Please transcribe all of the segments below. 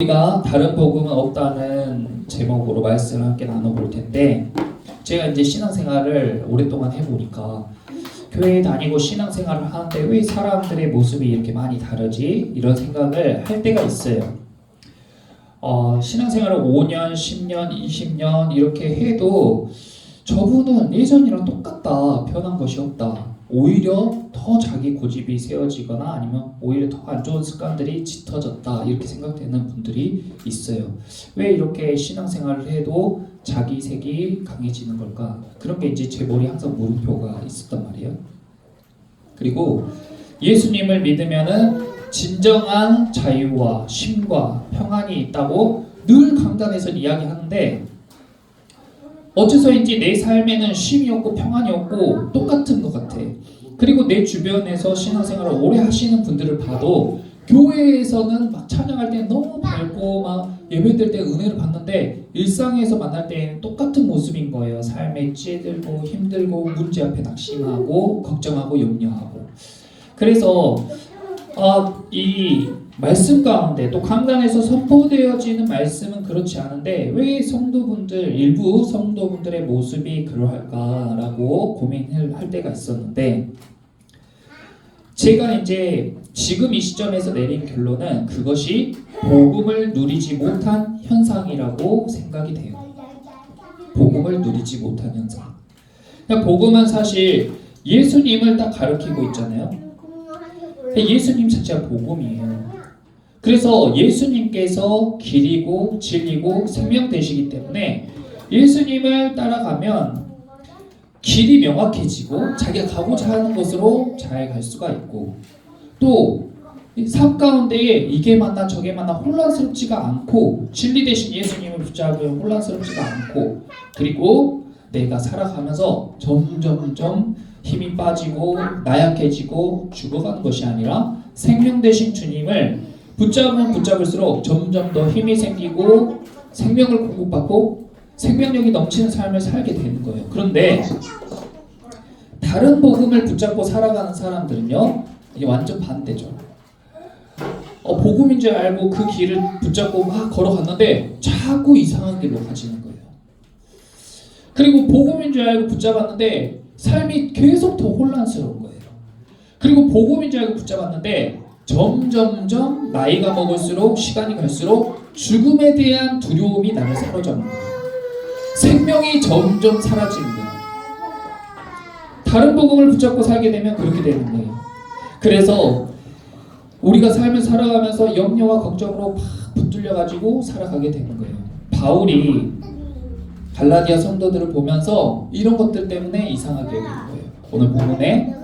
우리가 다른 복음은 없다는 제목으로 말씀을 함께 나눠볼 텐데, 제가 이제 신앙생활을 오랫동안 해보니까 교회에 다니고 신앙생활을 하는데 왜 사람들의 모습이 이렇게 많이 다르지? 이런 생각을 할 때가 있어요. 신앙생활을 5년, 10년, 20년 이렇게 해도 저분은 예전이랑 똑같다, 변한 것이 없다, 오히려 더 자기 고집이 세워지거나 아니면 오히려 더 안 좋은 습관들이 짙어졌다, 이렇게 생각되는 분들이 있어요. 왜 이렇게 신앙생활을 해도 자기 색이 강해지는 걸까? 그런 게 이제 제 머리에 항상 물음표가 있었단 말이에요. 그리고 예수님을 믿으면은 진정한 자유와 쉼과 평안이 있다고 늘 강단에서 이야기하는데, 어째서인지 내 삶에는 쉼이 없고 평안이 없고 똑같은 것 같아. 그리고 내 주변에서 신앙생활을 오래 하시는 분들을 봐도 교회에서는 막 찬양할 때 너무 밝고 막 예배드릴 때 은혜를 받는데 일상에서 만날 때는 똑같은 모습인 거예요. 삶에 찌들고 힘들고 문제 앞에 낙심하고 걱정하고 염려하고. 그래서 이 말씀 가운데 또 강단에서 선포되어지는 말씀은 그렇지 않은데 왜 성도분들, 일부 성도분들의 모습이 그러할까라고 고민을 할 때가 있었는데, 제가 이제 지금 이 시점에서 내린 결론은 그것이 복음을 누리지 못한 현상이라고 생각이 돼요. 복음을 누리지 못한 현상. 그러니까 복음은 사실 예수님을 딱 가르치고 있잖아요. 예수님 자체가 복음이에요. 그래서 예수님께서 길이고 진리고 생명 되시기 때문에 예수님을 따라가면 길이 명확해지고 자기가 가고자 하는 곳으로 잘 갈 수가 있고, 또 삶 가운데에 이게 맞나 저게 맞나 혼란스럽지가 않고, 진리 대신 예수님을 붙잡으면 혼란스럽지가 않고, 그리고 내가 살아가면서 점점점 힘이 빠지고 나약해지고 죽어가는 것이 아니라 생명 되신 주님을 붙잡으면 붙잡을수록 점점 더 힘이 생기고 생명을 공급받고 생명력이 넘치는 삶을 살게 되는 거예요. 그런데 다른 복음을 붙잡고 살아가는 사람들은요, 이게 완전 반대죠. 복음인 줄 알고 그 길을 붙잡고 막 걸어갔는데 자꾸 이상한 길로 가지는 거예요. 그리고 복음인 줄 알고 붙잡았는데 삶이 계속 더 혼란스러운 거예요. 그리고 복음인 줄 알고 붙잡았는데 점점점 나이가 먹을수록 시간이 갈수록 죽음에 대한 두려움이 나를 사로잡는 거예요. 생명이 점점 사라지는 거예요. 다른 복음을 붙잡고 살게 되면 그렇게 되는 거예요. 그래서 우리가 삶을 살아가면서 염려와 걱정으로 막 붙들려가지고 살아가게 되는 거예요. 바울이 갈라디아 성도들을 보면서 이런 것들 때문에 이상하게 되는 거예요. 오늘 본문에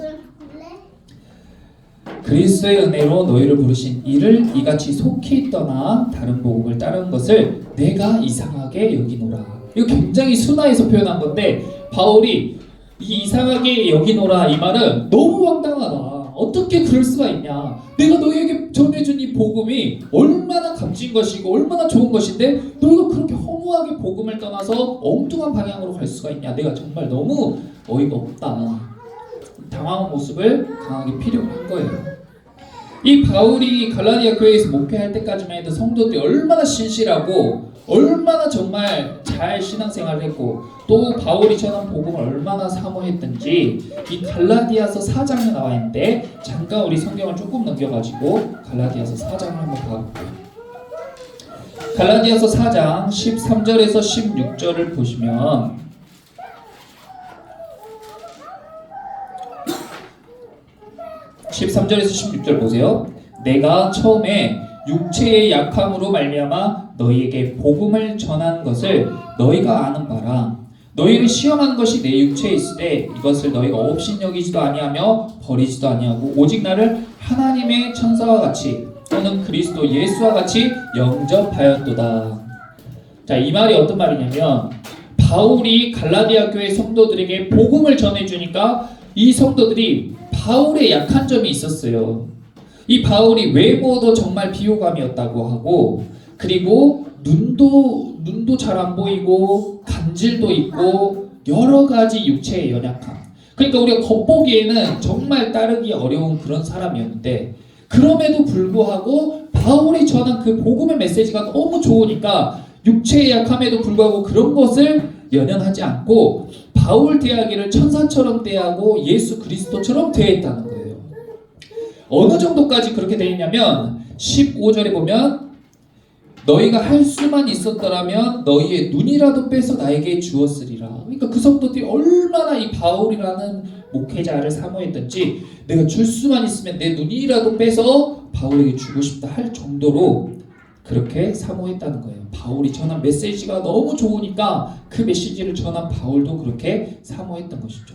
그리스도의 은혜로 너희를 부르신 이를 이같이 속히 떠나 다른 복음을 따르는 것을 내가 이상하게 여기노라. 이거 굉장히 순화해서 표현한 건데, 바울이 이 이상하게 여기노라 이 말은 너무 황당하다. 어떻게 그럴 수가 있냐. 내가 너희에게 전해준 이 복음이 얼마나 값진 것이고 얼마나 좋은 것인데 너희가 그렇게 허무하게 복음을 떠나서 엉뚱한 방향으로 갈 수가 있냐. 내가 정말 너무 어이가 없다. 당황한 모습을 강하게 필요로 한 거예요. 이 바울이 갈라디아 교회에서 목회할 때까지만 해도 성도들이 얼마나 신실하고 얼마나 정말 잘 신앙생활을 했고, 또 바울이 전한 복음을 얼마나 사모했던지 이 갈라디아서 4장에 나와 있는데, 잠깐 우리 성경을 조금 넘겨가지고 갈라디아서 4장을 한번 봐볼게요. 갈라디아서 4장 13절에서 16절을 보시면, (13절에서 16절) 보세요. 내가 처음에 육체의 약함으로 말미암아 너희에게 복음을 전한 것을 너희가 아는 바라. 너희를 시험한 것이 내 육체에 있으되 이것을 너희가 업신여기지도 아니하며 버리지도 아니하고 오직 나를 하나님의 천사와 같이 또는 그리스도 예수와 같이 영접하였도다. 자, 이 말이 어떤 말이냐면, 바울이 갈라디아 교회 성도들에게 복음을 전해주니까 이 성도들이 바울의 약한 점이 있었어요. 이 바울이 외모도 정말 비호감이었다고 하고, 그리고 눈도 잘 안 보이고 간질도 있고 여러 가지 육체의 연약함. 그러니까 우리가 겉보기에는 정말 따르기 어려운 그런 사람이었는데, 그럼에도 불구하고 바울이 전한 그 복음의 메시지가 너무 좋으니까 육체의 약함에도 불구하고 그런 것을 연연하지 않고 바울 대하기를 천사처럼 대하고 예수 그리스도처럼 대했다는 거예요. 어느 정도까지 그렇게 되어 있냐면 15절에 보면 너희가 할 수만 있었더라면 너희의 눈이라도 빼서 나에게 주었으리라. 그러니까 그 성도들이 얼마나 이 바울이라는 목회자를 사모했던지 내가 줄 수만 있으면 내 눈이라도 빼서 바울에게 주고 싶다 할 정도로 그렇게 사모했다는 거예요. 바울이 전한 메시지가 너무 좋으니까 그 메시지를 전한 바울도 그렇게 사모했던 것이죠.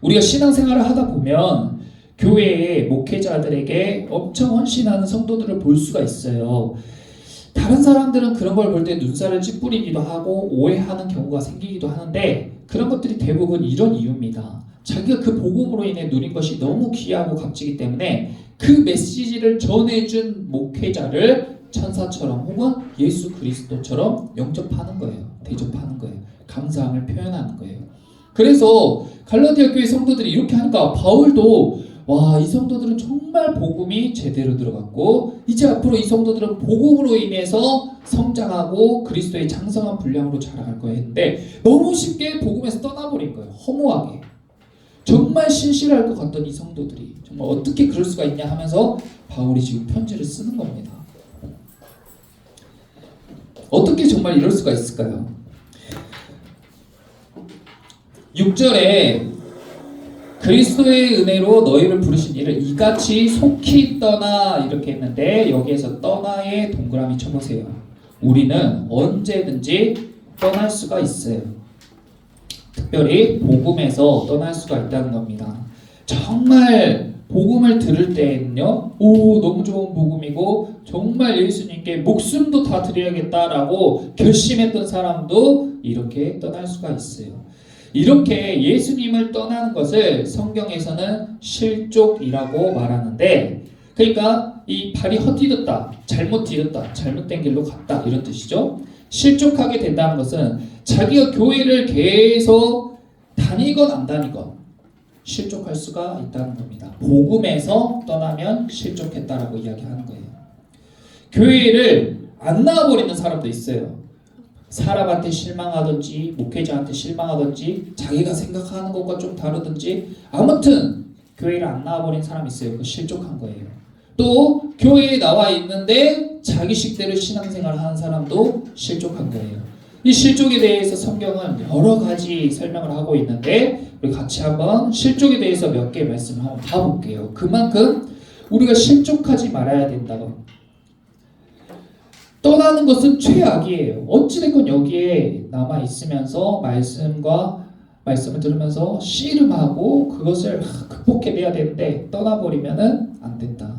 우리가 신앙생활을 하다 보면 교회의 목회자들에게 엄청 헌신하는 성도들을 볼 수가 있어요. 다른 사람들은 그런 걸 볼 때 눈살을 찌푸리기도 하고 오해하는 경우가 생기기도 하는데 그런 것들이 대부분 이런 이유입니다. 자기가 그 복음으로 인해 누린 것이 너무 귀하고 값지기 때문에 그 메시지를 전해준 목회자를 천사처럼 혹은 예수 그리스도처럼 영접하는 거예요. 대접하는 거예요. 감사함을 표현하는 거예요. 그래서 갈라디아 교회 성도들이 이렇게 하니까 바울도 와, 이 성도들은 정말 복음이 제대로 들어갔고 이제 앞으로 이 성도들은 복음으로 인해서 성장하고 그리스도의 장성한 분량으로 자라갈 거야 했는데 너무 쉽게 복음에서 떠나버린 거예요. 허무하게. 정말 신실할 것 같던 이 성도들이 정말 어떻게 그럴 수가 있냐 하면서 바울이 지금 편지를 쓰는 겁니다. 어떻게 정말 이럴 수가 있을까요? 6절에 그리스도의 은혜로 너희를 부르신 이를 이같이 속히 떠나 이렇게 했는데 여기에서 떠나에 동그라미 쳐보세요. 우리는 언제든지 떠날 수가 있어요. 특별히 복음에서 떠날 수가 있다는 겁니다. 정말 복음을 들을 때는요, 오 너무 좋은 복음이고 정말 예수님께 목숨도 다 드려야겠다라고 결심했던 사람도 이렇게 떠날 수가 있어요. 이렇게 예수님을 떠나는 것을 성경에서는 실족이라고 말하는데, 그러니까 이 발이 헛디뎠다, 잘못 디뎠다, 잘못된 길로 갔다 이런 뜻이죠. 실족하게 된다는 것은 자기가 교회를 계속 다니건 안 다니건 실족할 수가 있다는 겁니다. 복음에서 떠나면 실족했다라고 이야기하는 거예요. 교회를 안 나와버리는 사람도 있어요. 사람한테 실망하든지 목회자한테 실망하든지 자기가 생각하는 것과 좀 다르든지 아무튼 교회를 안 나와버린 사람이 있어요. 그 실족한 거예요. 또 교회에 나와 있는데 자기 식대로 신앙생활을 하는 사람도 실족한 거예요. 이 실족에 대해서 성경은 여러 가지 설명을 하고 있는데 우리 같이 한번 실족에 대해서 몇 개 말씀을 한번 봐볼게요. 그만큼 우리가 실족하지 말아야 된다고. 떠나는 것은 최악이에요. 어찌됐건 여기에 남아있으면서 말씀을 들으면서 씨름하고 그것을 극복해내야 되는데 떠나버리면은 안 된다.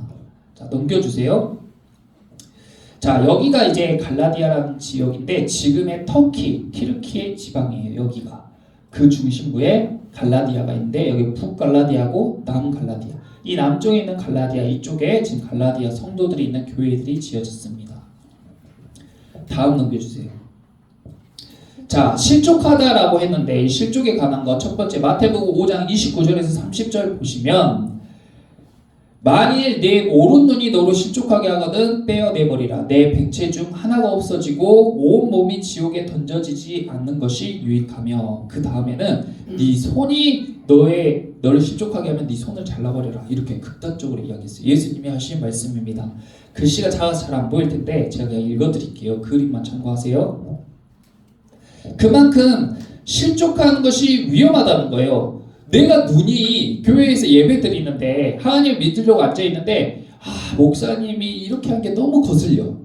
자, 넘겨주세요. 자, 여기가 이제 갈라디아라는 지역인데 지금의 터키, 튀르키예 지방이에요. 여기가. 그 중심부에 갈라디아가 있는데 여기 북갈라디아고 남갈라디아. 이 남쪽에 있는 갈라디아, 이쪽에 지금 갈라디아 성도들이 있는 교회들이 지어졌습니다. 다음 넘겨주세요. 자, 실족하다라고 했는데 이 실족에 관한 거 첫 번째 마태복음 5장 29절에서 30절 보시면 만일 내 오른눈이 너로 실족하게 하거든 떼어내버리라. 내 백체 중 하나가 없어지고 온 몸이 지옥에 던져지지 않는 것이 유익하며 그 다음에는 네 손이 너를 실족하게 하면 네 손을 잘라버려라. 이렇게 극단적으로 이야기했어요. 예수님이 하신 말씀입니다. 글씨가 작아서 잘 안 보일 텐데 제가 그냥 읽어드릴게요. 그림만 참고하세요. 그만큼 실족하는 것이 위험하다는 거예요. 내가 눈이 교회에서 예배 드리는데 하나님을 믿으려고 앉아있는데 목사님이 이렇게 한 게 너무 거슬려.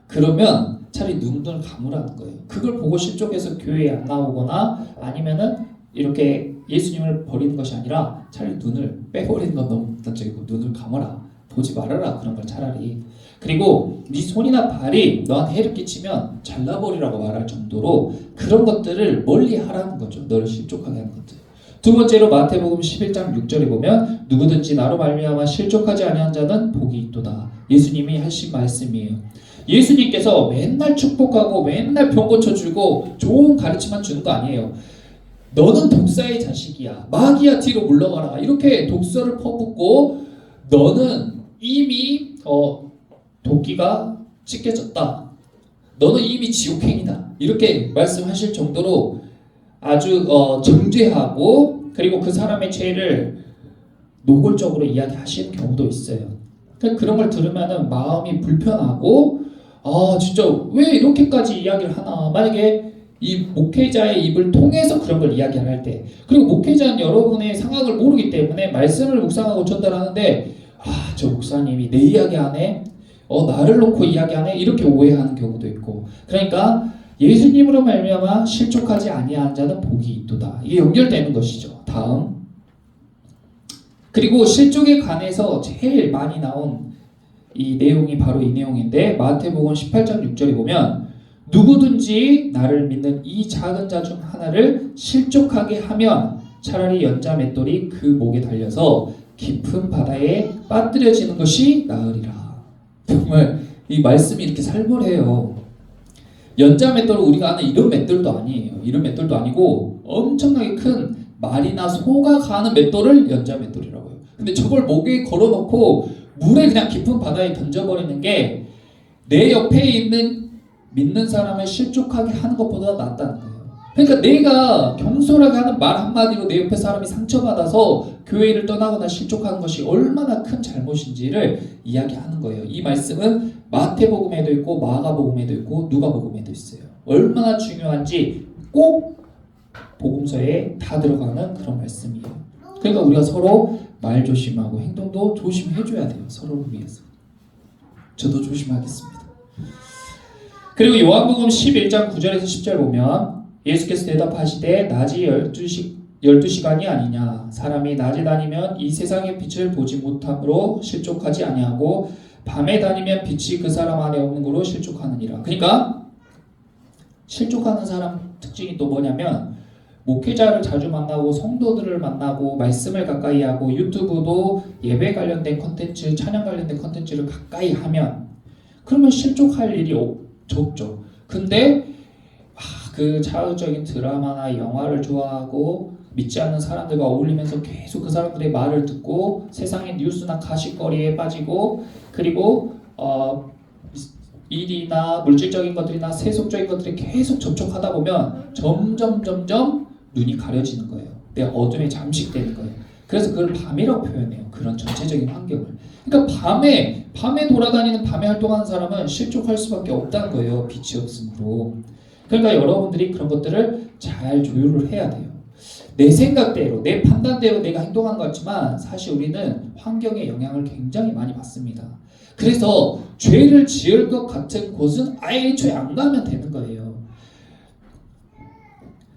그러면 차라리 눈을 감으라는 거예요. 그걸 보고 실족해서 교회에 안 나오거나 아니면은 이렇게 예수님을 버리는 것이 아니라 차라리 눈을 빼버리는 건 너무 극단적이고 눈을 감아라. 보지 말아라. 그런 걸 차라리. 그리고 네 손이나 발이 너한테 해를 끼치면 잘라버리라고 말할 정도로 그런 것들을 멀리 하라는 거죠. 너를 실족하게 하는 것들. 두 번째로 마태복음 11장 6절에 보면 누구든지 나로 말미암아 실족하지 아니한 자는 복이 있도다. 예수님이 하신 말씀이에요. 예수님께서 맨날 축복하고 맨날 병 고쳐주고 좋은 가르침만 주는 거 아니에요. 너는 독사의 자식이야. 마귀야 뒤로 물러가라. 이렇게 독서를 퍼붓고 너는 이미 도끼가 찢겨졌다. 너는 이미 지옥행이다. 이렇게 말씀하실 정도로 아주 정죄하고 그리고 그 사람의 죄를 노골적으로 이야기하시는 경우도 있어요. 그러니까 그런 걸 들으면은 마음이 불편하고 진짜 왜 이렇게까지 이야기를 하나. 만약에 이 목회자의 입을 통해서 그런 걸 이야기를 할 때, 그리고 목회자는 여러분의 상황을 모르기 때문에 말씀을 묵상하고 전달하는데 저 목사님이 내 이야기 안 해? 나를 놓고 이야기 안 해? 이렇게 오해하는 경우도 있고. 그러니까 예수님으로 말미암아 실족하지 아니한 자는 복이 있도다. 이게 연결되는 것이죠. 다음, 그리고 실족에 관해서 제일 많이 나온 이 내용이 바로 이 내용인데, 마태복음 18장 6절에 보면 누구든지 나를 믿는 이 작은 자 중 하나를 실족하게 하면 차라리 연자 맷돌이 그 목에 달려서 깊은 바다에 빠뜨려지는 것이 나으리라. 정말 이 말씀이 이렇게 살벌해요. 연자 맷돌은 우리가 아는 이런 맷돌도 아니에요. 이런 맷돌도 아니고 엄청나게 큰 말이나 소가 가는 맷돌을 연자 맷돌이라고 해요. 근데 저걸 목에 걸어놓고 물에 그냥 깊은 바다에 던져버리는 게 내 옆에 있는 믿는 사람을 실족하게 하는 것보다 낫다는 거예요. 그러니까 내가 경솔하게 하는 말 한마디로 내 옆에 사람이 상처받아서 교회를 떠나거나 실족하는 것이 얼마나 큰 잘못인지를 이야기하는 거예요. 이 말씀은 마태복음에도 있고 마가복음에도 있고 누가복음에도 있어요. 얼마나 중요한지 꼭 복음서에 다 들어가는 그런 말씀이에요. 그러니까 우리가 서로 말 조심하고 행동도 조심해줘야 돼요. 서로를 위해서. 저도 조심하겠습니다. 그리고 요한복음 11장 9절에서 10절 보면 예수께서 대답하시되 낮이 12시간이 아니냐. 사람이 낮에 다니면 이 세상의 빛을 보지 못함으로 실족하지 아니하고 밤에 다니면 빛이 그 사람 안에 없는 거로 실족하느니라. 그러니까 실족하는 사람 특징이 또 뭐냐면, 목회자를 자주 만나고 성도들을 만나고 말씀을 가까이 하고 유튜브도 예배 관련된 컨텐츠, 찬양 관련된 컨텐츠를 가까이 하면 그러면 실족할 일이 적죠. 근데 그 자극적인 드라마나 영화를 좋아하고 믿지 않는 사람들과 어울리면서 계속 그 사람들의 말을 듣고 세상의 뉴스나 가십거리에 빠지고, 그리고 일이나 물질적인 것들이나 세속적인 것들이 계속 접촉하다 보면 점점 눈이 가려지는 거예요. 내 어둠에 잠식되는 거예요. 그래서 그걸 밤이라고 표현해요. 그런 전체적인 환경을. 그러니까 밤에 돌아다니는, 밤에 활동하는 사람은 실족할 수밖에 없다는 거예요. 빛이 없으므로. 그러니까 여러분들이 그런 것들을 잘 조율을 해야 돼요. 내 생각대로, 내 판단대로 내가 행동하는 것 같지만 사실 우리는 환경의 영향을 굉장히 많이 받습니다. 그래서 죄를 지을 것 같은 곳은 아예 애초에 안 가면 되는 거예요.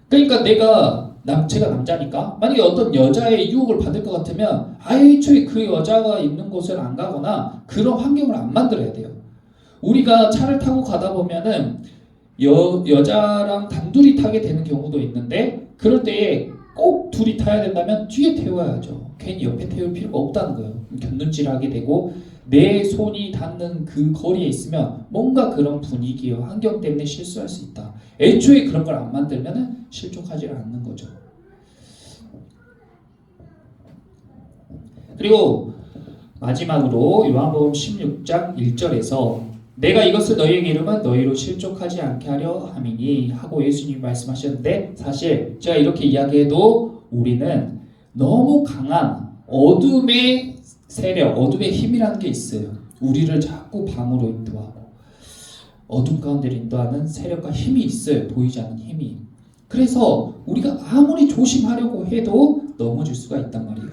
그러니까 제가 남자니까 만약에 어떤 여자의 유혹을 받을 것 같으면 아예 애초에 그 여자가 있는 곳을 안 가거나 그런 환경을 안 만들어야 돼요. 우리가 차를 타고 가다 보면은 여자랑 단둘이 타게 되는 경우도 있는데, 그럴 때에 꼭 둘이 타야 된다면 뒤에 태워야죠. 괜히 옆에 태울 필요가 없다는 거예요. 곁눈질하게 되고 내 손이 닿는 그 거리에 있으면 뭔가 그런 분위기와 환경 때문에 실수할 수 있다. 애초에 그런 걸 안 만들면 실족하지 않는 거죠. 그리고 마지막으로 요한복음 16장 1절에서 내가 이것을 너희에게 이르면 너희로 실족하지 않게 하려 함이니 하고 예수님이 말씀하셨는데, 사실 제가 이렇게 이야기해도 우리는 너무 강한 어둠의 세력, 어둠의 힘이라는 게 있어요. 우리를 자꾸 밤으로 인도하고 어둠 가운데로 인도하는 세력과 힘이 있어요. 보이지 않는 힘이. 그래서 우리가 아무리 조심하려고 해도 넘어질 수가 있단 말이에요.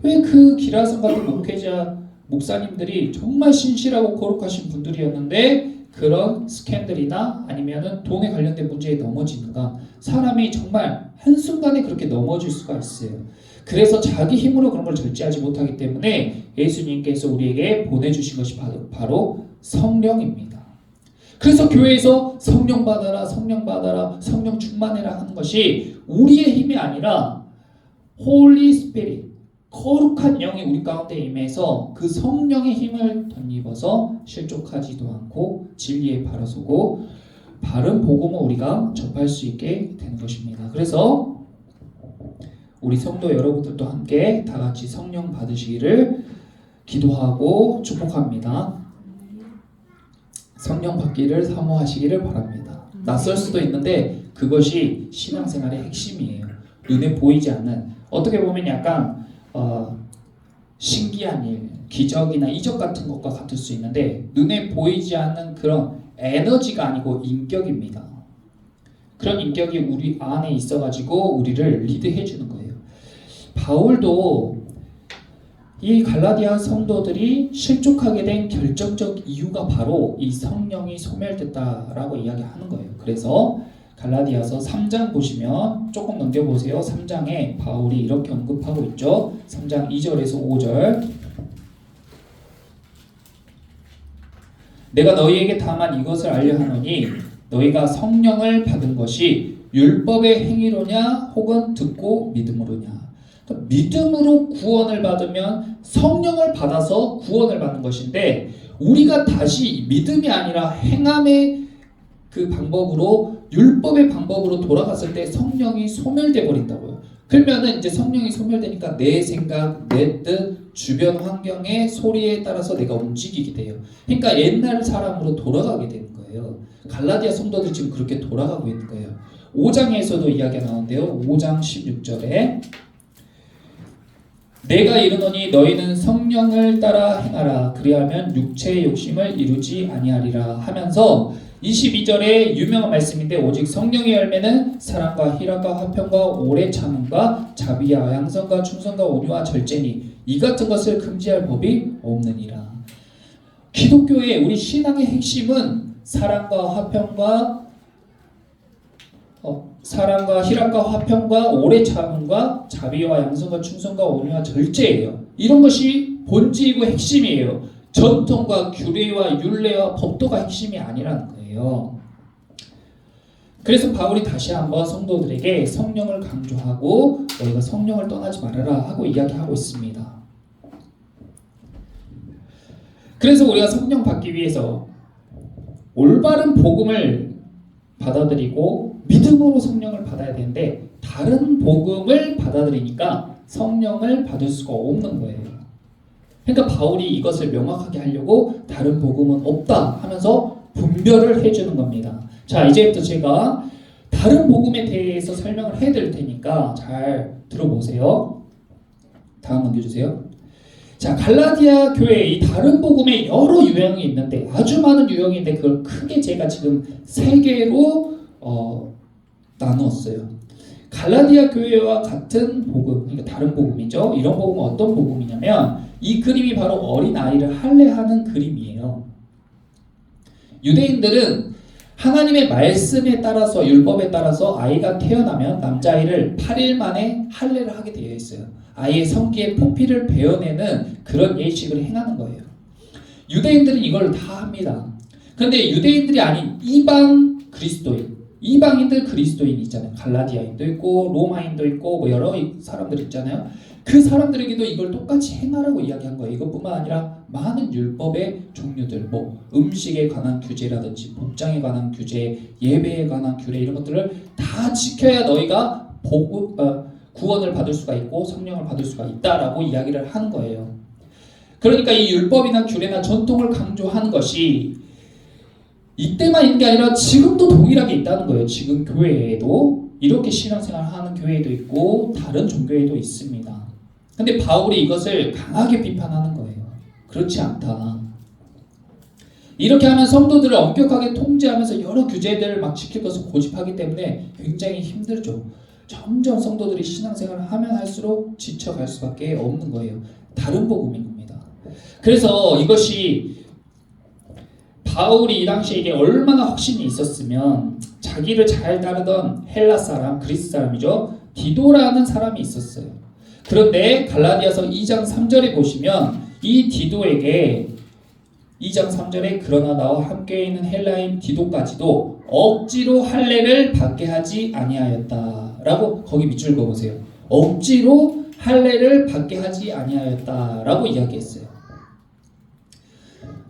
왜 그 기라성 같은 목사님들이 정말 신실하고 거룩하신 분들이었는데 그런 스캔들이나 아니면은 돈에 관련된 문제에 넘어지는가? 사람이 정말 한순간에 그렇게 넘어질 수가 있어요. 그래서 자기 힘으로 그런 걸 절제하지 못하기 때문에 예수님께서 우리에게 보내주신 것이 바로 성령입니다. 그래서 교회에서 성령 받아라, 성령 받아라, 성령 충만해라 하는 것이 우리의 힘이 아니라 홀리 스피릿, 거룩한 영이 우리 가운데 임해서 그 성령의 힘을 덧입어서 실족하지도 않고 진리에 바로 서고 바른 복음을 우리가 접할 수 있게 되는 것입니다. 그래서 우리 성도 여러분들도 함께 다 같이 성령 받으시기를 기도하고 축복합니다. 성령 받기를 사모하시기를 바랍니다. 낯설 수도 있는데 그것이 신앙생활의 핵심이에요. 눈에 보이지 않는, 어떻게 보면 약간 신기한 일, 기적이나 이적 같은 것과 같을 수 있는데 눈에 보이지 않는 그런 에너지가 아니고 인격입니다. 그런 인격이 우리 안에 있어가지고 우리를 리드해 주는 거예요. 바울도 이 갈라디아 성도들이 실족하게 된 결정적 이유가 바로 이 성령이 소멸됐다라고 이야기하는 거예요. 그래서 갈라디아서 3장 보시면 조금 넘겨보세요. 3장에 바울이 이렇게 언급하고 있죠. 3장 2절에서 5절. 내가 너희에게 다만 이것을 알려 하노니 너희가 성령을 받은 것이 율법의 행위로냐 혹은 듣고 믿음으로냐. 그러니까 믿음으로 구원을 받으면 성령을 받아서 구원을 받는 것인데, 우리가 다시 믿음이 아니라 행함의 그 방법으로, 율법의 방법으로 돌아갔을 때 성령이 소멸돼 버린다고요. 그러면은 이제 성령이 소멸되니까 내 생각, 내 뜻, 주변 환경의 소리에 따라서 내가 움직이게 돼요. 그러니까 옛날 사람으로 돌아가게 되는 거예요. 갈라디아 성도들 지금 그렇게 돌아가고 있는 거예요. 5장에서도 이야기가 나오는데요. 5장 16절에 내가 이르노니 너희는 성령을 따라 행하라. 그리하면 육체의 욕심을 이루지 아니하리라 하면서 22절에 유명한 말씀인데, 오직 성령의 열매는 사랑과 희락과 화평과 오래 참음과 자비와 양선과 충성과 온유와 절제니 이 같은 것을 금지할 법이 없느니라. 기독교의 우리 신앙의 핵심은 사랑과 화평과 희락과 화평과 오래 참음과 자비와 양선과 충성과 온유와 절제예요. 이런 것이 본질이고 핵심이에요. 전통과 규례와 율례와 법도가 핵심이 아니라는 거예요. 그래서 바울이 다시 한번 성도들에게 성령을 강조하고 너희가 성령을 떠나지 말아라 하고 이야기하고 있습니다. 그래서 우리가 성령 받기 위해서 올바른 복음을 받아들이고 믿음으로 성령을 받아야 되는데, 다른 복음을 받아들이니까 성령을 받을 수가 없는 거예요. 그러니까 바울이 이것을 명확하게 하려고 다른 복음은 없다 하면서 분별을 해주는 겁니다. 자, 이제부터 제가 다른 복음에 대해서 설명을 해드릴 테니까 잘 들어보세요. 다음 넘겨주세요. 자, 갈라디아 교회에 이 다른 복음에 여러 유형이 있는데, 아주 많은 유형이 있는데 그걸 크게 제가 지금 3개로 나누었어요. 갈라디아 교회와 같은 복음, 그러니까 다른 복음이죠. 이런 복음은 어떤 복음이냐면, 이 그림이 바로 어린아이를 할례하는 그림이에요. 유대인들은 하나님의 말씀에 따라서, 율법에 따라서 아이가 태어나면 남자아이를 8일 만에 할례를 하게 되어 있어요. 아이의 성기에 포피를 베어내는 그런 예식을 행하는 거예요. 유대인들은 이걸 다 합니다. 그런데 유대인들이 아닌 이방 그리스도인, 이방인들 그리스도인이 있잖아요. 갈라디아인도 있고 로마인도 있고 뭐 여러 사람들 있잖아요. 그 사람들에게도 이걸 똑같이 행하라고 이야기한 거예요. 이것뿐만 아니라 많은 율법의 종류들, 뭐 음식에 관한 규제라든지 복장에 관한 규제, 예배에 관한 규례, 이런 것들을 다 지켜야 너희가 구원을 받을 수가 있고 성령을 받을 수가 있다라고 이야기를 하는 거예요. 그러니까 이 율법이나 규례나 전통을 강조하는 것이 이때만 있는 게 아니라 지금도 동일하게 있다는 거예요. 지금 교회에도 이렇게 신앙생활을 하는 교회도 있고 다른 종교에도 있습니다. 근데 바울이 이것을 강하게 비판하는 거예요. 그렇지 않다. 이렇게 하면 성도들을 엄격하게 통제하면서 여러 규제들을 막 지킬 것을 고집하기 때문에 굉장히 힘들죠. 점점 성도들이 신앙생활을 하면 할수록 지쳐갈 수밖에 없는 거예요. 다른 복음인 겁니다. 그래서 이것이 바울이 이 당시에 이게 얼마나 확신이 있었으면, 자기를 잘 따르던 헬라 사람, 그리스 사람이죠. 디도라는 사람이 있었어요. 그런데 갈라디아서 2장 3절에 보시면 이 디도에게 2장 3절에 그러나 나와 함께 있는 헬라인 디도까지도 억지로 할례를 받게 하지 아니하였다라고, 거기 밑줄 그어보세요. 억지로 할례를 받게 하지 아니하였다라고 이야기했어요.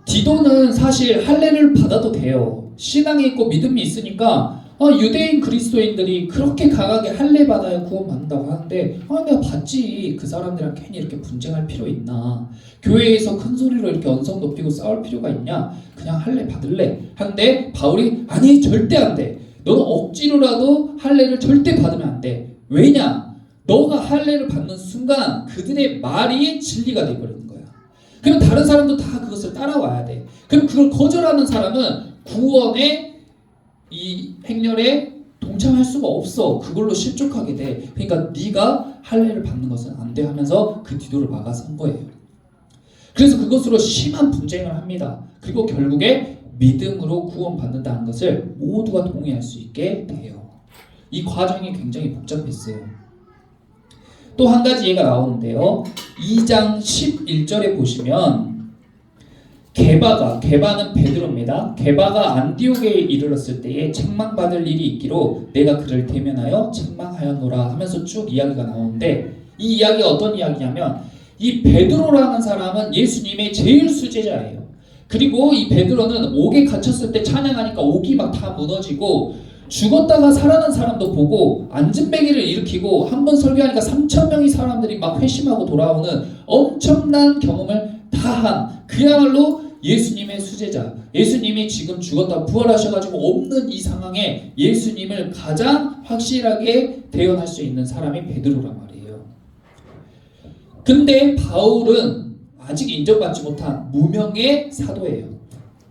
디도는 사실 할례를 받아도 돼요. 신앙이 있고 믿음이 있으니까 유대인 그리스도인들이 그렇게 강하게 할례 받아야 구원받는다고 하는데 내가 받지. 그 사람들이랑 괜히 이렇게 분쟁할 필요 있나? 교회에서 큰 소리로 이렇게 언성 높이고 싸울 필요가 있냐? 그냥 할례 받을래. 한데 바울이 아니 절대 안 돼. 너는 억지로라도 할례를 절대 받으면 안 돼. 왜냐? 너가 할례를 받는 순간 그들의 말이 진리가 되어버리는 거야. 그럼 다른 사람도 다 그것을 따라와야 돼. 그럼 그걸 거절하는 사람은 구원의 이 행렬에 동참할 수가 없어. 그걸로 실족하게 돼. 그러니까 네가 할례를 받는 것은 안 돼 하면서 그 뒤도를 막아선 거예요. 그래서 그것으로 심한 분쟁을 합니다. 그리고 결국에 믿음으로 구원받는다는 것을 모두가 동의할 수 있게 돼요. 이 과정이 굉장히 복잡했어요. 또 한 가지 예가 나오는데요. 2장 11절에 보시면 게바는 베드로입니다. 게바가 안디옥에 이르렀을 때에 책망받을 일이 있기로 내가 그를 대면하여 책망하였노라 하면서 쭉 이야기가 나오는데 이 이야기가 어떤 이야기냐면 이 베드로라는 사람은 예수님의 제일 수제자예요. 그리고 이 베드로는 옥에 갇혔을 때 찬양하니까 옥이 막 다 무너지고 죽었다가 살아난 사람도 보고 안진뱅이를 일으키고 한 번 설교하니까 3,000명의 사람들이 막 회심하고 돌아오는 엄청난 경험을 다 한 그야말로 예수님의 수제자, 예수님이 지금 죽었다 부활하셔가지고 없는 이 상황에 예수님을 가장 확실하게 대언할 수 있는 사람이 베드로란 말이에요. 근데 바울은 아직 인정받지 못한 무명의 사도예요.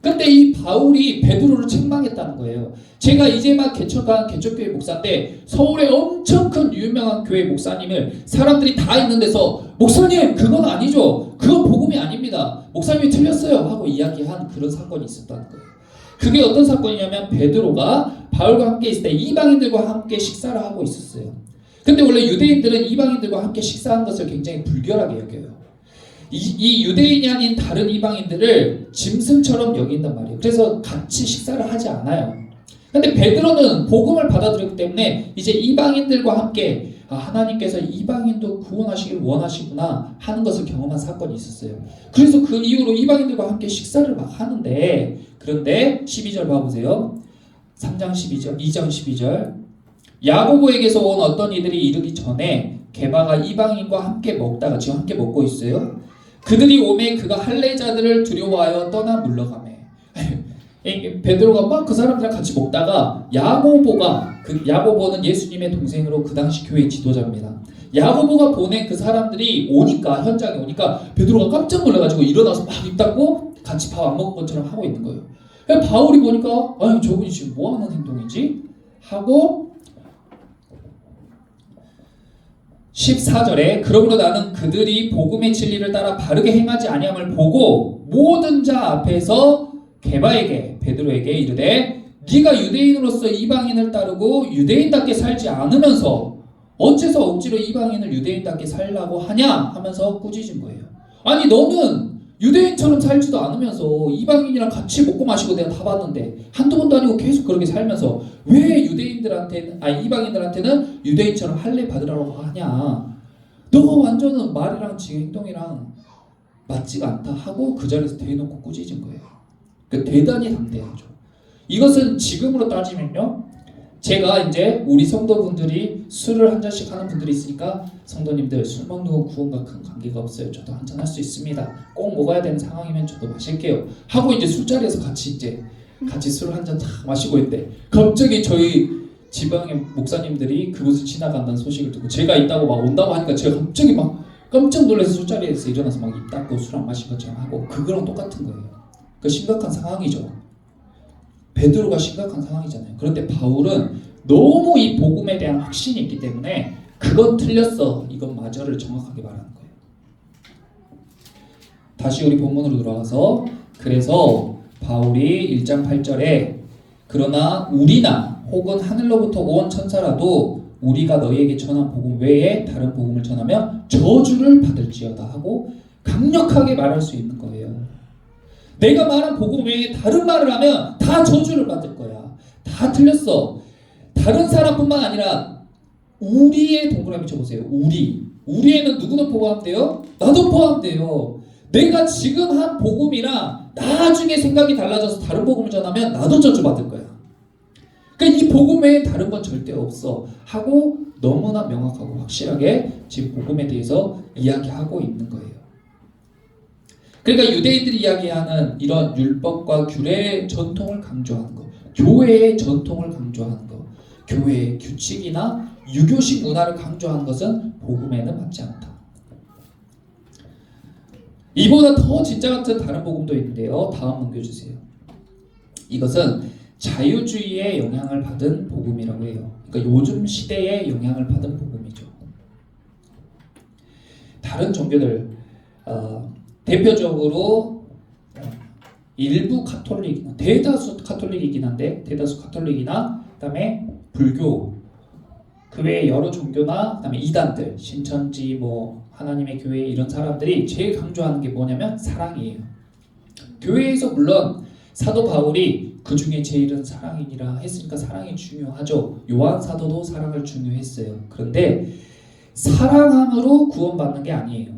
근데 이 바울이 베드로를 책망했다는 거예요. 제가 이제 막 개척한 개척교회 목사인데 서울에 엄청 큰 유명한 교회 목사님을 사람들이 다 있는 데서 목사님 그건 아니죠. 그건 복음이 아닙니다. 목사님이 틀렸어요 하고 이야기한 그런 사건이 있었다는 거예요. 그게 어떤 사건이냐면 베드로가 바울과 함께 있을 때 이방인들과 함께 식사를 하고 있었어요. 근데 원래 유대인들은 이방인들과 함께 식사하는 것을 굉장히 불결하게 여겨요. 이 유대인이 아닌 다른 이방인들을 짐승처럼 여긴단 말이에요. 그래서 같이 식사를 하지 않아요. 근데 베드로는 복음을 받아들였기 때문에 이제 이방인들과 함께 하나님께서 이방인도 구원하시길 원하시구나 하는 것을 경험한 사건이 있었어요. 그래서 그 이후로 이방인들과 함께 식사를 막 하는데 그런데 12절 봐보세요. 3장 12절, 2장 12절 야고보에게서 온 어떤 이들이 이르기 전에 게바가 이방인과 함께 먹다가 지금 함께 먹고 있어요. 그들이 오매 그가 할례자들을 두려워하여 떠나 물러가매. 베드로가 막 그 사람들이랑 같이 먹다가 야고보는 예수님의 동생으로 그 당시 교회 지도자입니다. 야고보가 보낸 그 사람들이 오니까 현장에 오니까 베드로가 깜짝 놀라가지고 일어나서 막 입 닫고 같이 밥 안 먹은 것처럼 하고 있는 거예요. 바울이 보니까 아니 저분이 지금 뭐 하는 행동이지? 하고 14절에 그러므로 나는 그들이 복음의 진리를 따라 바르게 행하지 아니함을 보고 모든 자 앞에서 게바에게 베드로에게 이르되 네가 유대인으로서 이방인을 따르고 유대인답게 살지 않으면서 어째서 억지로 이방인을 유대인답게 살라고 하냐 하면서 꾸짖은 거예요. 아니 너는 유대인처럼 살지도 않으면서 이방인이랑 같이 먹고 마시고 내가 다 봤는데 한두 번도 아니고 계속 그렇게 살면서 왜 이방인들한테는 유대인처럼 할례 받으라고 하냐. 너가 완전은 말이랑 지금 행동이랑 맞지가 않다 하고 그 자리에서 대놓고 꾸짖은 거예요. 그러니까 대단히 담대하죠. 이것은 지금으로 따지면요. 제가 이제 우리 성도분들이 술을 한 잔씩 하는 분들이 있으니까 성도님들 술 먹는 건 구원과 큰 관계가 없어요. 저도 한 잔 할 수 있습니다. 꼭 먹어야 되는 상황이면 저도 마실게요. 하고 이제 술자리에서 같이 술을 한 잔 다 마시고 있대. 갑자기 저희 지방의 목사님들이 그곳을 지나간다는 소식을 듣고 제가 있다고 막 온다고 하니까 제가 갑자기 막 깜짝 놀라서 술자리에서 일어나서 막 입 닫고 술 안 마신 것처럼 하고 그거랑 똑같은 거예요. 그 심각한 상황이죠. 베드로가 심각한 상황이잖아요. 그런데 바울은 너무 이 복음에 대한 확신이 있기 때문에 그건 틀렸어. 이건 맞아를 정확하게 말하는 거예요. 다시 우리 본문으로 돌아가서 그래서 바울이 1장 8절에 그러나 우리나 혹은 하늘로부터 온 천사라도 우리가 너희에게 전한 복음 외에 다른 복음을 전하면 저주를 받을지어다 하고 강력하게 말할 수 있는 거예요. 내가 말한 복음 외에 다른 말을 하면 다 저주를 받을 거야. 다 틀렸어. 다른 사람뿐만 아니라 우리의 동그라미 쳐보세요. 우리에는 누구도 포함돼요? 나도 포함돼요. 내가 지금 한 복음이랑 나중에 생각이 달라져서 다른 복음을 전하면 나도 저주 받을 거야. 그러니까 이 복음에 다른 건 절대 없어 하고 너무나 명확하고 확실하게 지금 복음에 대해서 이야기하고 있는 거예요. 그러니까 유대인들이 이야기하는 이런 율법과 규례의 전통을 강조하는 거, 교회의 전통을 강조하는 거, 교회의 규칙이나 유교식 문화를 강조하는 것은 복음에는 맞지 않다. 이보다 더 진짜 같은 다른 복음도 있는데요. 다음 넘겨주세요. 이것은 자유주의의 영향을 받은 복음이라고 해요. 그러니까 요즘 시대에 영향을 받은 복음이죠. 다른 종교들 대표적으로 일부 카톨릭, 대다수 카톨릭이긴 한데 대다수 카톨릭이나 그다음에 불교, 그 외에 여러 종교나 그다음에 이단들, 신천지, 뭐 하나님의 교회 이런 사람들이 제일 강조하는 게 뭐냐면 사랑이에요. 교회에서 물론 사도 바울이 그 중에 제일은 사랑이니라 했으니까 사랑이 중요하죠. 요한 사도도 사랑을 중요했어요. 그런데 사랑함으로 구원받는 게 아니에요.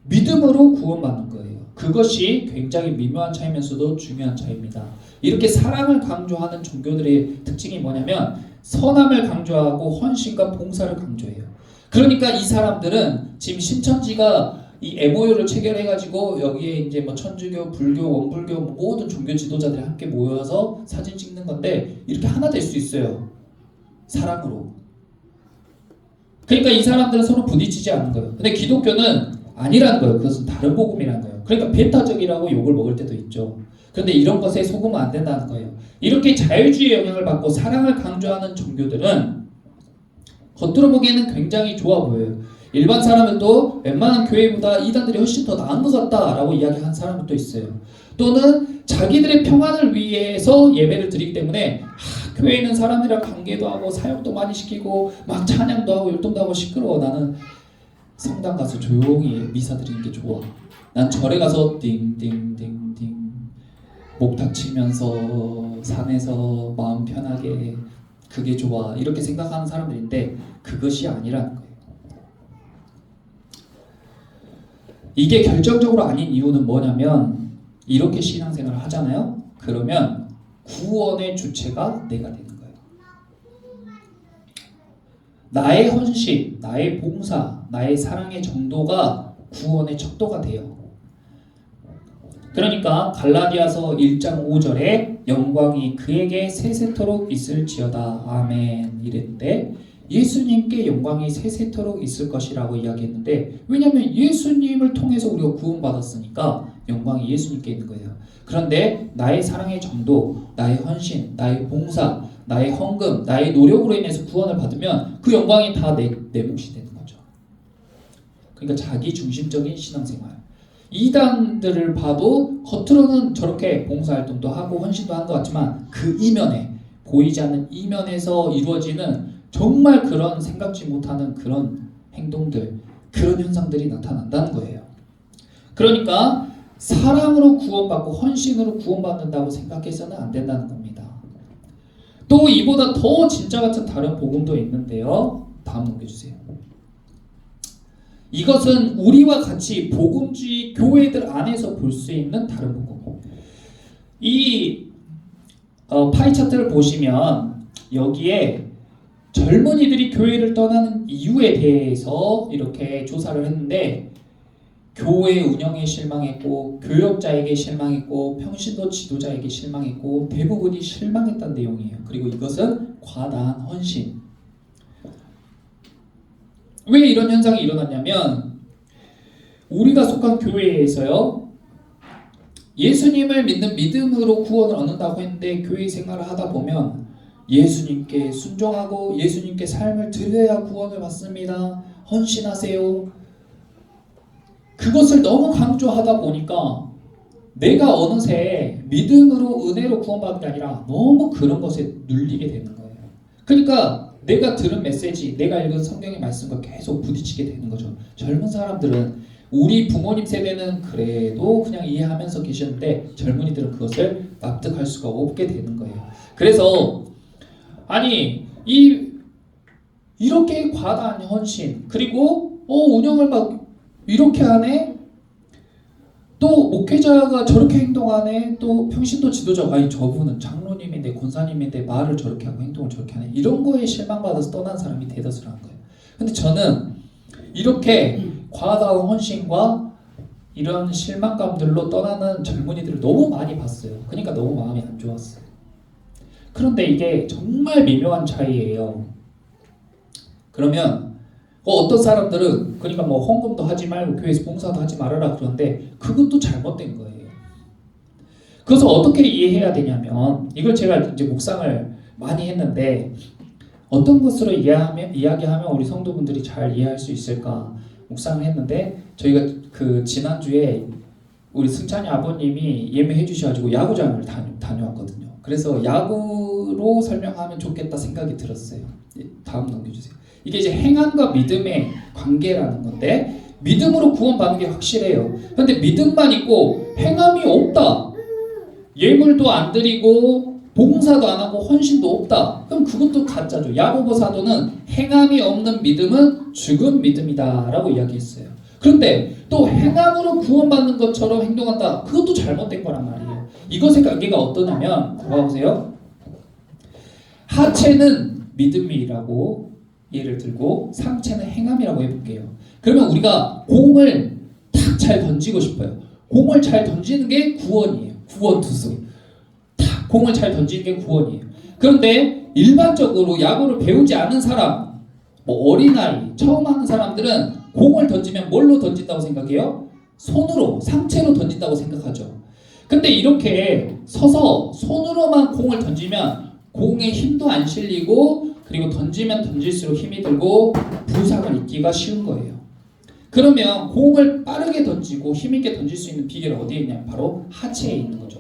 믿음으로 구원받는 거예요. 그것이 굉장히 미묘한 차이면서도 중요한 차이입니다. 이렇게 사랑을 강조하는 종교들의 특징이 뭐냐면 선함을 강조하고 헌신과 봉사를 강조해요. 그러니까 이 사람들은 지금 신천지가 이 MOU를 체결해가지고 여기에 이제 뭐 천주교, 불교, 원불교 모든 종교 지도자들이 함께 모여서 사진 찍는 건데 이렇게 하나 될 수 있어요. 사랑으로. 그러니까 이 사람들은 서로 부딪히지 않는 거예요. 근데 기독교는 아니라는 거예요. 그것은 다른 복음이라는 거예요. 그러니까 배타적이라고 욕을 먹을 때도 있죠. 그런데 이런 것에 속으면 안 된다는 거예요. 이렇게 자유주의 영향을 받고 사랑을 강조하는 종교들은 겉으로 보기에는 굉장히 좋아 보여요. 일반 사람은 또 웬만한 교회보다 이단들이 훨씬 더 나은 것 같다라고 이야기하는 사람도 있어요. 또는 자기들의 평안을 위해서 예배를 드리기 때문에 교회는 사람들이랑 관계도 하고 사역도 많이 시키고 막 찬양도 하고 율동도 하고 시끄러워. 나는 성당 가서 조용히 미사 드리는 게 좋아. 난 절에 가서 띵띵띵띵 목탁 치면서 산에서 마음 편하게 그게 좋아. 이렇게 생각하는 사람들인데 그것이 아니라는 거예요. 이게 결정적으로 아닌 이유는 뭐냐면 이렇게 신앙생활을 하잖아요. 그러면 구원의 주체가 내가 되는 거예요. 나의 헌신, 나의 봉사, 나의 사랑의 정도가 구원의 척도가 돼요. 그러니까 갈라디아서 1장 5절에 영광이 그에게 세세토록 있을지어다 아멘 이랬는데 예수님께 영광이 세세토록 있을 것이라고 이야기했는데 왜냐하면 예수님을 통해서 우리가 구원받았으니까 영광이 예수님께 있는 거예요. 그런데 나의 사랑의 정도, 나의 헌신, 나의 봉사, 나의 헌금, 나의 노력으로 인해서 구원을 받으면 그 영광이 다 내 몫이 되는 거죠. 그러니까 자기 중심적인 신앙생활. 이단들을 봐도 겉으로는 저렇게 봉사활동도 하고 헌신도 하는 것 같지만 그 이면에 보이지 않는 이면에서 이루어지는 정말 그런 생각지 못하는 그런 행동들, 그런 현상들이 나타난다는 거예요. 그러니까 사랑으로 구원받고 헌신으로 구원받는다고 생각해서는 안 된다는 겁니다. 또 이보다 더 진짜 같은 다른 복음도 있는데요. 다음 넘겨주세요. 이것은 우리와 같이 복음주의 교회들 안에서 볼 수 있는 다른 복음. 이 파이 차트를 보시면 여기에 젊은이들이 교회를 떠나는 이유에 대해서 이렇게 조사를 했는데 교회 운영에 실망했고 교역자에게 실망했고 평신도 지도자에게 실망했고 대부분이 실망했다는 내용이에요. 그리고 이것은 과다한 헌신. 왜 이런 현상이 일어났냐면 우리가 속한 교회에서요 예수님을 믿는 믿음으로 구원을 얻는다고 했는데 교회 생활을 하다 보면 예수님께 순종하고 예수님께 삶을 드려야 구원을 받습니다. 헌신하세요. 그것을 너무 강조하다 보니까 내가 어느새 믿음으로 은혜로 구원받는 게 아니라 너무 그런 것에 눌리게 되는 거예요. 그러니까 내가 들은 메시지, 내가 읽은 성경의 말씀과 계속 부딪히게 되는 거죠. 젊은 사람들은 우리 부모님 세대는 그래도 그냥 이해하면서 계셨는데 젊은이들은 그것을 납득할 수가 없게 되는 거예요. 그래서 아니 이렇게 과다한 헌신 그리고 운영을 막 이렇게 하네 또 목회자가 저렇게 행동하네 또 평신도 지도자가 아니 저분은 장로님인데 목사님인데 권사님인데 말을 저렇게 하고 행동을 저렇게 하네, 이런 거에 실망받아서 떠난 사람이 대다수라는 거예요. 근데 저는 이렇게 과다한 헌신과 이런 실망감들로 떠나는 젊은이들을 너무 많이 봤어요. 그러니까 너무 마음이 안 좋았어요. 그런데 이게 정말 미묘한 차이예요. 그러면 어떤 사람들은 그러니까 뭐 헌금도 하지 말고 교회에서 봉사도 하지 말아라 그러는데 그것도 잘못된 거예요. 그래서 어떻게 이해해야 되냐면, 이걸 제가 이제 묵상을 많이 했는데 어떤 것으로 이야기하면 우리 성도분들이 잘 이해할 수 있을까 묵상을 했는데, 저희가 그 지난주에 우리 승찬이 아버님이 예매해 주셔가지고 야구장을 다녀왔거든요. 그래서 야구로 설명하면 좋겠다 생각이 들었어요. 다음 넘겨주세요. 이게 이제 행함과 믿음의 관계라는 건데, 믿음으로 구원받는 게 확실해요. 그런데 믿음만 있고 행함이 없다, 예물도 안 드리고 봉사도 안 하고 헌신도 없다, 그럼 그것도 가짜죠. 야고보 사도는 행함이 없는 믿음은 죽은 믿음이다 라고 이야기했어요. 그런데 또 행함으로 구원받는 것처럼 행동한다, 그것도 잘못된 거란 말이에요. 이것의 관계가 어떠냐면, 봐보세요. 하체는 믿음이라고 예를 들고 상체는 행함이라고 해볼게요. 그러면 우리가 공을 탁 잘 던지고 싶어요. 공을 잘 던지는 게 구원이에요. 구원 투수. 탁 공을 잘 던지는 게 구원이에요. 그런데 일반적으로 야구를 배우지 않은 사람, 뭐 어린아이 처음 하는 사람들은 공을 던지면 뭘로 던진다고 생각해요? 손으로, 상체로 던진다고 생각하죠. 근데 이렇게 서서 손으로만 공을 던지면 공에 힘도 안 실리고, 그리고 던지면 던질수록 힘이 들고 부상을 입기가 쉬운 거예요. 그러면 공을 빠르게 던지고 힘있게 던질 수 있는 비결은 어디에 있냐면 바로 하체에 있는 거죠.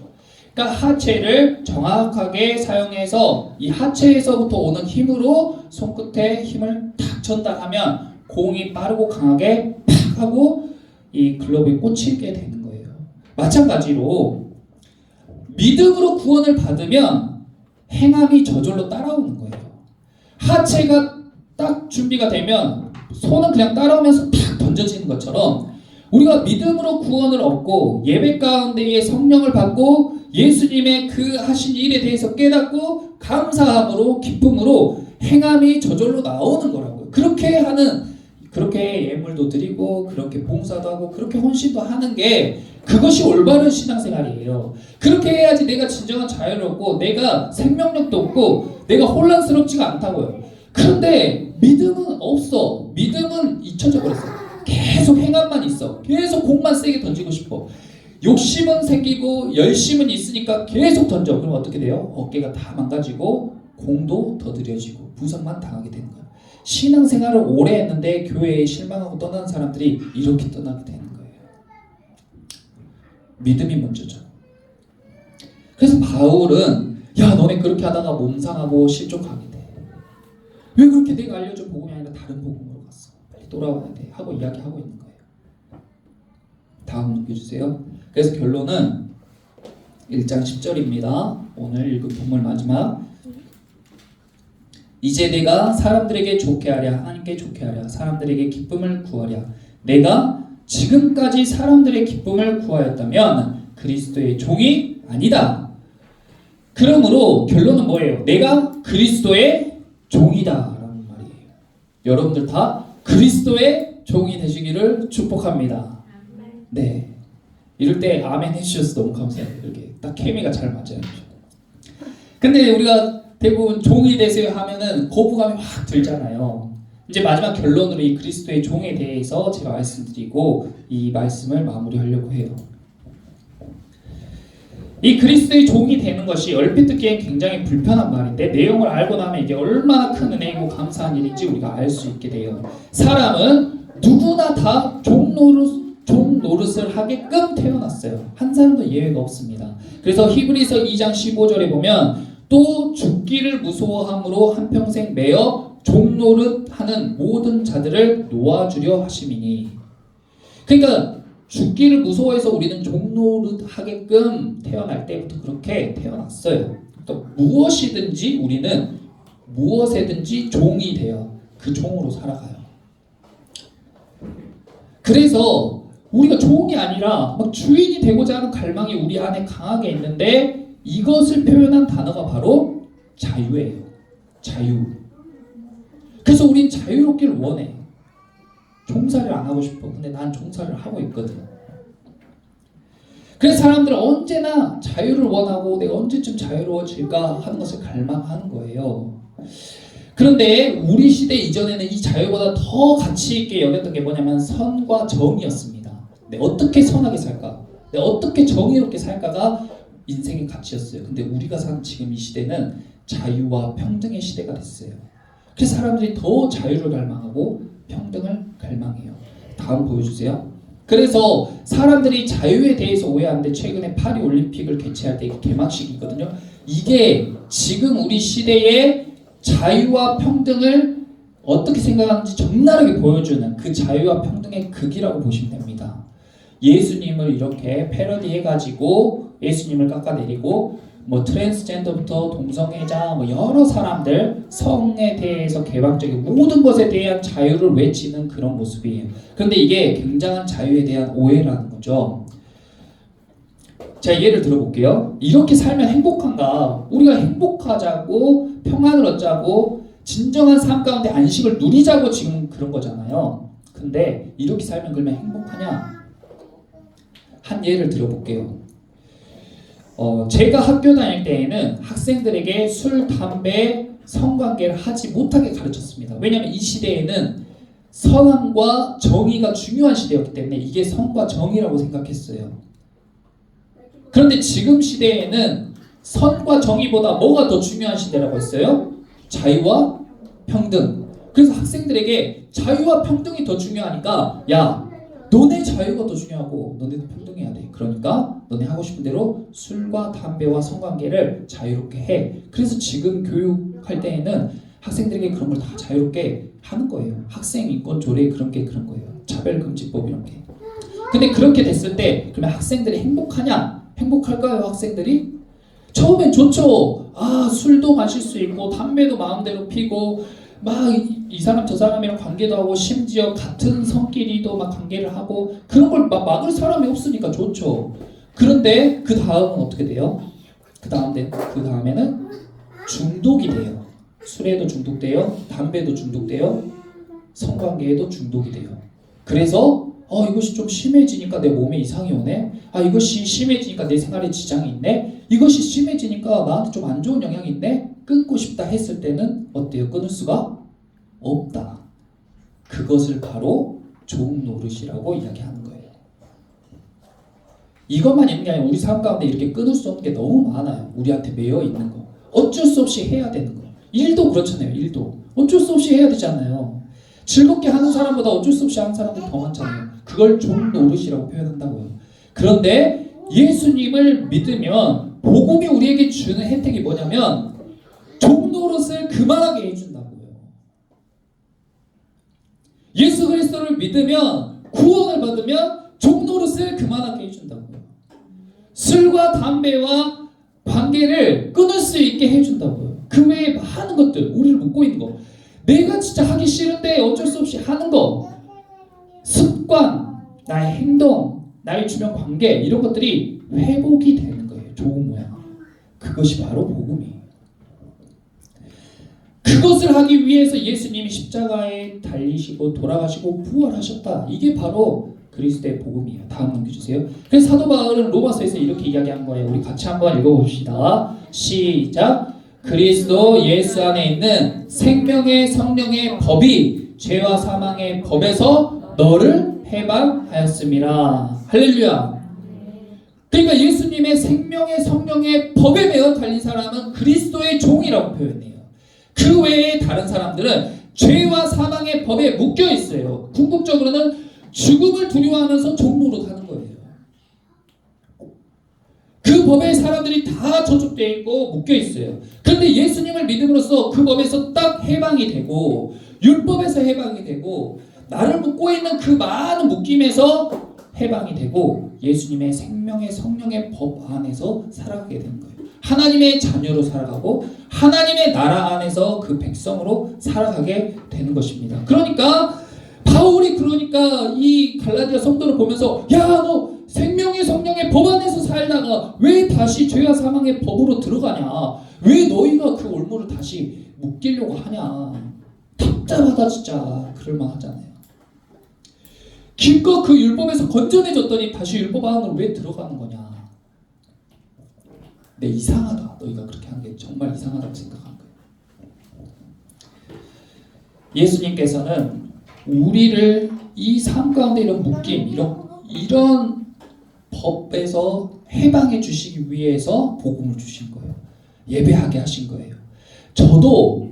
그러니까 하체를 정확하게 사용해서 이 하체에서부터 오는 힘으로 손끝에 힘을 탁 전달하면 공이 빠르고 강하게 팍 하고 이 글러브에 꽂히게 되는 거예요. 마찬가지로 믿음으로 구원을 받으면 행함이 저절로 따라오는 거예요. 하체가 딱 준비가 되면 손은 그냥 따라오면서 탁 던져지는 것처럼, 우리가 믿음으로 구원을 얻고 예배 가운데에 성령을 받고 예수님의 그 하신 일에 대해서 깨닫고 감사함으로 기쁨으로 행함이 저절로 나오는 거라고요. 그렇게 예물도 드리고 그렇게 봉사도 하고 그렇게 헌신도 하는 게 그것이 올바른 신앙생활이에요. 그렇게 해야지 내가 진정한 자유를 얻고 내가 생명력도 얻고 내가 혼란스럽지가 않다고요. 그런데 믿음은 없어. 믿음은 잊혀져 버렸어요. 계속 행함만 있어. 계속 공만 세게 던지고 싶어. 욕심은 생기고 열심은 있으니까 계속 던져. 그럼 어떻게 돼요? 어깨가 다 망가지고 공도 더 느려지고 부상만 당하게 되는 거예요. 신앙생활을 오래 했는데 교회에 실망하고 떠나는 사람들이 이렇게 떠나게 되는 거예요. 믿음이 먼저죠. 그래서 바울은 야, 너네 그렇게 하다가 몸상하고 실족하게 돼. 왜 그렇게 내가 알려준 복음이 아니라 다른 복음으로 갔어? 빨리 돌아와야 돼 하고 이야기하고 있는 거예요. 다음 넘겨주세요. 그래서 결론은 1장 10절입니다. 오늘 읽은 본문 마지막. 이제 내가 사람들에게 좋게 하랴, 하나님께 좋게 하랴, 사람들에게 기쁨을 구하랴. 내가 지금까지 사람들의 기쁨을 구하였다면 그리스도의 종이 아니다. 그러므로 결론은 뭐예요? 내가 그리스도의 종이다 라는 말이에요. 여러분들 다 그리스도의 종이 되시기를 축복합니다. 네, 이럴 때 아멘 해주셔서 너무 감사해요. 이렇게 딱 케미가 잘 맞아요. 근데 우리가 대부분 종이 되세요 하면은 거부감이 확 들잖아요. 이제 마지막 결론으로 이 그리스도의 종에 대해서 제가 말씀드리고 이 말씀을 마무리하려고 해요. 이 그리스도의 종이 되는 것이 얼핏 듣기엔 굉장히 불편한 말인데 내용을 알고 나면 이게 얼마나 큰 은혜이고 감사한 일인지 우리가 알 수 있게 돼요. 사람은 누구나 다 종 노릇을 하게끔 태어났어요. 한 사람도 예외가 없습니다. 그래서 히브리서 2장 15절에 보면 또 죽기를 무서워함으로 한평생 매어 종 노릇하는 모든 자들을 놓아주려 하심이니. 그러니까 죽기를 무서워해서 우리는 종 노릇하게끔 태어날 때부터 그렇게 태어났어요. 또 무엇이든지 우리는 무엇에든지 종이 되어 그 종으로 살아가요. 그래서 우리가 종이 아니라 막 주인이 되고자 하는 갈망이 우리 안에 강하게 있는데 이것을 표현한 단어가 바로 자유예요. 자유. 그래서 우린 자유롭기를 원해. 종살이를 안 하고 싶어. 근데 난 종살이를 하고 있거든. 그래서 사람들은 언제나 자유를 원하고 내가 언제쯤 자유로워질까 하는 것을 갈망하는 거예요. 그런데 우리 시대 이전에는 이 자유보다 더 가치 있게 여겼던 게 뭐냐면 선과 정의였습니다. 내가 어떻게 선하게 살까? 내가 어떻게 정의롭게 살까가 인생의 가치였어요. 근데 우리가 사는 지금 이 시대는 자유와 평등의 시대가 됐어요. 그래서 사람들이 더 자유를 갈망하고 평등을 갈망해요. 다음 보여주세요. 그래서 사람들이 자유에 대해서 오해하는데 최근에 파리 올림픽을 개최할 때 개막식이거든요. 이게 지금 우리 시대의 자유와 평등을 어떻게 생각하는지 적나라하게 보여주는 그 자유와 평등의 극이라고 보시면 됩니다. 예수님을 이렇게 패러디해가지고 예수님을 깎아내리고 뭐 트랜스젠더부터 동성애자 뭐 여러 사람들 성에 대해서 개방적인 모든 것에 대한 자유를 외치는 그런 모습이에요. 그런데 이게 굉장한 자유에 대한 오해라는 거죠. 자, 예를 들어볼게요. 이렇게 살면 행복한가? 우리가 행복하자고 평안을 얻자고 진정한 삶 가운데 안식을 누리자고 지금 그런 거잖아요. 근데 이렇게 살면 그러면 행복하냐? 한 예를 들어볼게요. 제가 학교 다닐 때에는 학생들에게 술, 담배, 성관계를 하지 못하게 가르쳤습니다. 왜냐하면 이 시대에는 선함과 정의가 중요한 시대였기 때문에 이게 선과 정의라고 생각했어요. 그런데 지금 시대에는 선과 정의보다 뭐가 더 중요한 시대라고 했어요? 자유와 평등. 그래서 학생들에게 자유와 평등이 더 중요하니까 야, 너네 자유가 더 중요하고 너네도 평등해야 돼. 그러니까 너네 하고 싶은 대로 술과 담배와 성관계를 자유롭게 해. 그래서 지금 교육할 때에는 학생들에게 그런 걸 다 자유롭게 하는 거예요. 학생 인권 조례 그런 거예요. 차별금지법 이런 게. 근데 그렇게 됐을 때 그러면 학생들이 행복하냐? 행복할까요, 학생들이? 처음엔 좋죠. 아, 술도 마실 수 있고 담배도 마음대로 피고 막 이 사람 저 사람이랑 관계도 하고 심지어 같은 성끼리도 막 관계를 하고 그런 걸 막을 사람이 없으니까 좋죠. 그런데 그 다음은 어떻게 돼요? 그 다음에는 중독이 돼요. 술에도 중독돼요. 담배도 중독돼요. 성관계에도 중독이 돼요. 그래서 이것이 좀 심해지니까 내 몸에 이상이 오네. 이것이 심해지니까 내 생활에 지장이 있네. 이것이 심해지니까 나한테 좀 안 좋은 영향이 있네. 끊고 싶다 했을 때는 어때요? 끊을 수가 없다. 그것을 바로 종 노릇이라고 이야기하는 거예요. 이것만 있는 게 아니라 우리 삶 가운데 이렇게 끊을 수 없는 게 너무 많아요. 우리한테 매여 있는 거. 어쩔 수 없이 해야 되는 거. 일도 그렇잖아요. 일도. 어쩔 수 없이 해야 되잖아요. 즐겁게 하는 사람보다 어쩔 수 없이 하는 사람들이 더 많잖아요. 그걸 종 노릇이라고 표현한다고요. 그런데 예수님을 믿으면 복음이 우리에게 주는 혜택이 뭐냐면 종 노릇을 그만하게 해준다고요. 예수 그리스도를 믿으면 구원을 받으면 종 노릇을 그만하게 해준다고요. 술과 담배와 관계를 끊을 수 있게 해준다고요. 그 외에 많은 것들, 우리를 묶고 있는 거, 내가 진짜 하기 싫은데 어쩔 수 없이 하는 거, 습관, 나의 행동, 나의 주변 관계 이런 것들이 회복이 되는 거예요. 좋은 모양. 그것이 바로 복음이에요. 그것을 하기 위해서 예수님이 십자가에 달리시고 돌아가시고 부활하셨다. 이게 바로 그리스도의 복음이에요. 다음 넘겨주세요. 그래서 사도 바울은 로마서에서 이렇게 이야기한 거예요. 우리 같이 한번 읽어봅시다. 시작. 그리스도 예수 안에 있는 생명의 성령의 법이 죄와 사망의 법에서 너를 해방하였음이라. 할렐루야. 그러니까 예수님의 생명의 성령의 법에 매어 달린 사람은 그리스도의 종이라고 표현해요. 그 외에 다른 사람들은 죄와 사망의 법에 묶여 있어요. 궁극적으로는 죽음을 두려워하면서 종노릇 하는 거예요. 그 법에 사람들이 다 저촉되어 있고 묶여 있어요. 그런데 예수님을 믿음으로써 그 법에서 딱 해방이 되고 율법에서 해방이 되고 나를 묶고 있는 그 많은 묶임에서 해방이 되고 예수님의 생명의 성령의 법 안에서 살아가게 되는 거예요. 하나님의 자녀로 살아가고 하나님의 나라 안에서 그 백성으로 살아가게 되는 것입니다. 바울이 이 갈라디아 성도를 보면서 야, 너 생명의 성령의 법 안에서 살다가 왜 다시 죄와 사망의 법으로 들어가냐? 왜 너희가 그 올무를 다시 묶이려고 하냐? 답답하다 진짜. 그럴만 하잖아요. 기껏 그 율법에서 건져내줬더니 다시 율법 안으로 왜 들어가는 거냐? 내 이상하다. 너희가 그렇게 한 게 정말 이상하다고 생각한 거예요. 예수님께서는 우리를 이 삶 가운데 이런 묶임, 이런 법에서 해방해 주시기 위해서 복음을 주신 거예요. 예배하게 하신 거예요. 저도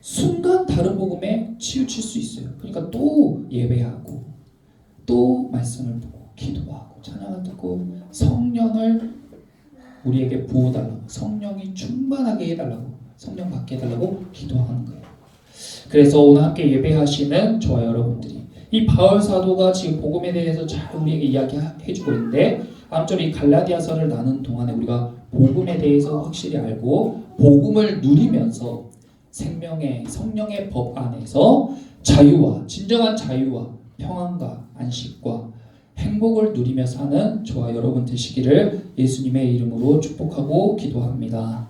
순간 다른 복음에 치우칠 수 있어요. 그러니까 또 예배하고 또 말씀을 보고 기도하고 찬양을 듣고 성령을 우리에게 부어달라고, 성령이 충만하게 해달라고, 성령 받게 해달라고 기도하는 거예요. 그래서 오늘 함께 예배하시는 저와 여러분들이 이 바울 사도가 지금 복음에 대해서 잘 우리에게 이야기해주고 있는데 다음 절 이 갈라디아서를 나눈 동안에 우리가 복음에 대해서 확실히 알고 복음을 누리면서 생명의 성령의 법 안에서 자유와 진정한 자유와 평안과 안식과 행복을 누리며 사는 저와 여러분 되시기를 예수님의 이름으로 축복하고 기도합니다.